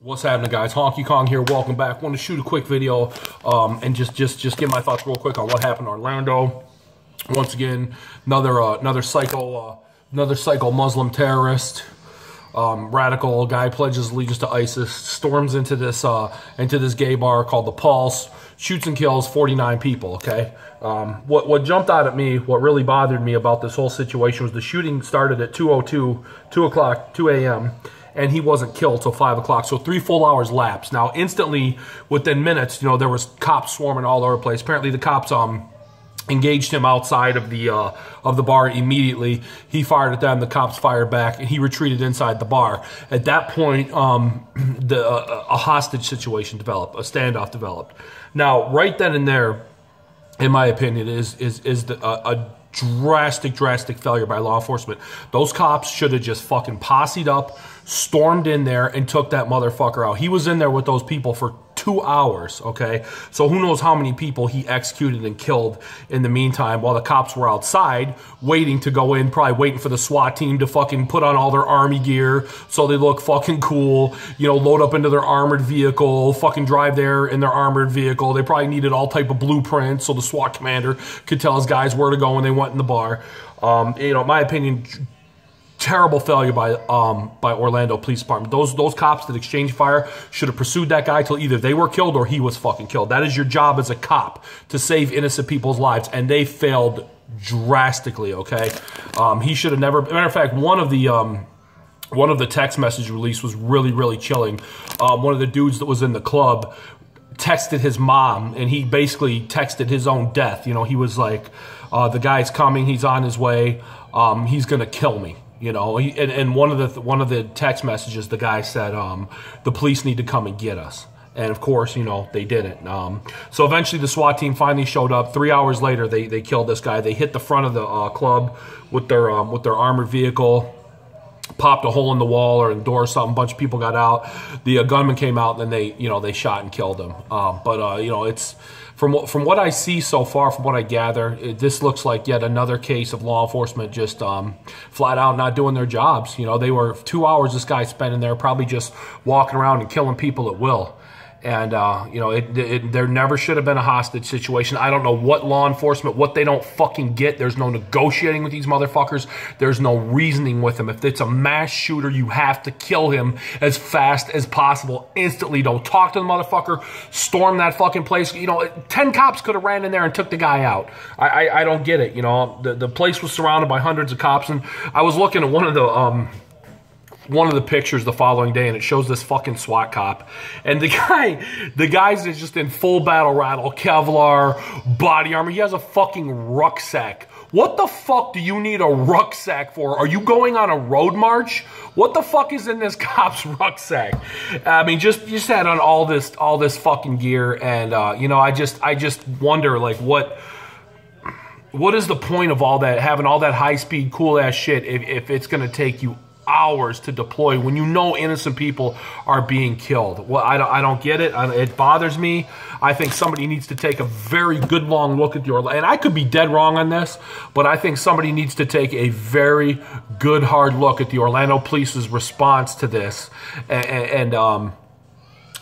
What's happening, guys? Honky Kong here. Welcome back. Want to shoot a quick video and just give my thoughts real quick on what happened in Orlando. Once again, another psycho Muslim terrorist, radical guy pledges allegiance to ISIS, storms into this gay bar called the Pulse, shoots and kills 49 people. Okay, what jumped out at me, what really bothered me about this whole situation was the shooting started at 2 a.m. and he wasn't killed till 5 o'clock. So 3 full hours lapsed. Now, instantly, within minutes, there was cops swarming all over the place. Apparently, the cops engaged him outside of the bar immediately. He fired at them. The cops fired back, and he retreated inside the bar. At that point, a hostage situation developed, a standoff developed. Now, right then and there, in my opinion, is a drastic failure by law enforcement. Those cops should have just fucking posseed up, stormed in there, and took that motherfucker out. He was in there with those people for 2 hours, okay? So who knows how many people he executed and killed in the meantime while the cops were outside waiting to go in, probably waiting for the SWAT team to fucking put on all their army gear so they look fucking cool, load up into their armored vehicle, fucking drive there in their armored vehicle. They probably needed all type of blueprints so the SWAT commander could tell his guys where to go when they went in the bar. In my opinion, terrible failure by Orlando Police Department. Those cops that exchanged fire should have pursued that guy till either they were killed or he was fucking killed. That is your job as a cop, to save innocent people's lives, and they failed drastically. Okay, he should have never. Matter of fact, one of the text message release was really chilling. One of the dudes that was in the club texted his mom, and he basically texted his own death. He was like, "The guy's coming. He's on his way. He's gonna kill me." And one of the text messages, the guy said, "The police need to come and get us." And of course, they didn't. So eventually, the SWAT team finally showed up. 3 hours later, they killed this guy. They hit the front of the club with their armored vehicle, popped a hole in the wall or in the door or something. A bunch of people got out. The gunman came out, and then they shot and killed him. It's from what I see so far, from what I gather, this looks like yet another case of law enforcement just flat out not doing their jobs. They were 2 hours this guy spent in there, probably just walking around and killing people at will. And, there never should have been a hostage situation. I don't know what law enforcement, what they don't fucking get. There's no negotiating with these motherfuckers. There's no reasoning with them. If it's a mass shooter, you have to kill him as fast as possible, instantly. Don't talk to the motherfucker. Storm that fucking place. 10 cops could have ran in there and took the guy out. I don't get it. The place was surrounded by hundreds of cops, and I was looking at one of the pictures the following day, and it shows this fucking SWAT cop, and the guy's just in full battle rattle, Kevlar, body armor. He has a fucking rucksack. What the fuck do you need a rucksack for? Are you going on a road march? What the fuck is in this cop's rucksack? I mean, just had on all this fucking gear, and I just wonder, like, what is the point of all that, having all that high speed cool ass shit if it's gonna take you hours to deploy when innocent people are being killed? Well, I don't get it. It bothers me. I think somebody needs to take a very good long look at the Orlando, and I could be dead wrong on this, but I think somebody needs to take a very good hard look at the Orlando Police's response to this, and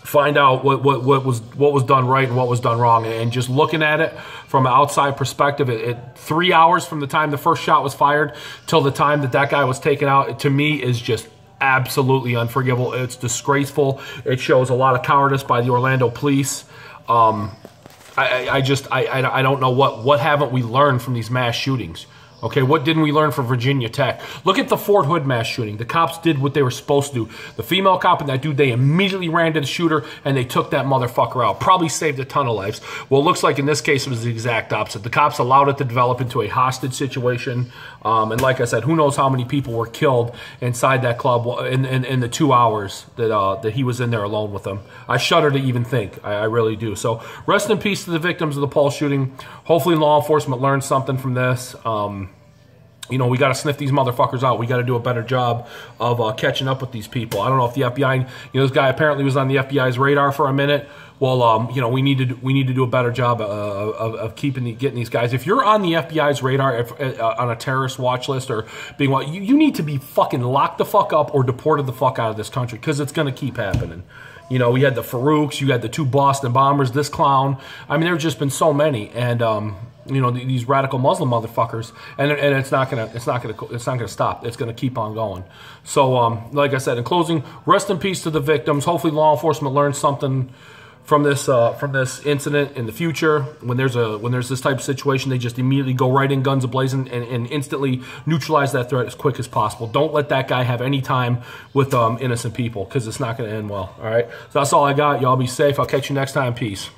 find out what was done right and what was done wrong. And just looking at it from an outside perspective, 3 hours from the time the first shot was fired till the time that guy was taken out, to me, is just absolutely unforgivable. It's disgraceful. It shows a lot of cowardice by the Orlando police. I don't know what haven't we learned from these mass shootings. Okay, what didn't we learn from Virginia Tech? Look at the Fort Hood mass shooting. The cops did what they were supposed to do. The female cop and that dude, they immediately ran to the shooter and they took that motherfucker out. Probably saved a ton of lives. Well, it looks like in this case it was the exact opposite. The cops allowed it to develop into a hostage situation. And like I said, who knows how many people were killed inside that club in the 2 hours that he was in there alone with them. I shudder to even think. I really do. So rest in peace to the victims of the Pulse shooting. Hopefully law enforcement learned something from this. We got to sniff these motherfuckers out. We got to do a better job of catching up with these people. I don't know if the FBI, this guy apparently was on the FBI's radar for a minute. well, you know, we need to do a better job of getting these guys. If you're on the FBI's radar, on a terrorist watch list or being you need to be fucking locked the fuck up or deported the fuck out of this country, because it's going to keep happening. You know, we had the Farouks, you had the 2 Boston bombers, this clown. I mean, there's just been so many, and you know, these radical Muslim motherfuckers, and it's not gonna stop. It's gonna keep on going. So, like I said, in closing, rest in peace to the victims. Hopefully, law enforcement learns something from this incident in the future. When there's this type of situation, they just immediately go right in, guns a-blazing, and instantly neutralize that threat as quick as possible. Don't let that guy have any time with innocent people, because it's not going to end well. All right, so that's all I got. Y'all be safe. I'll catch you next time. Peace.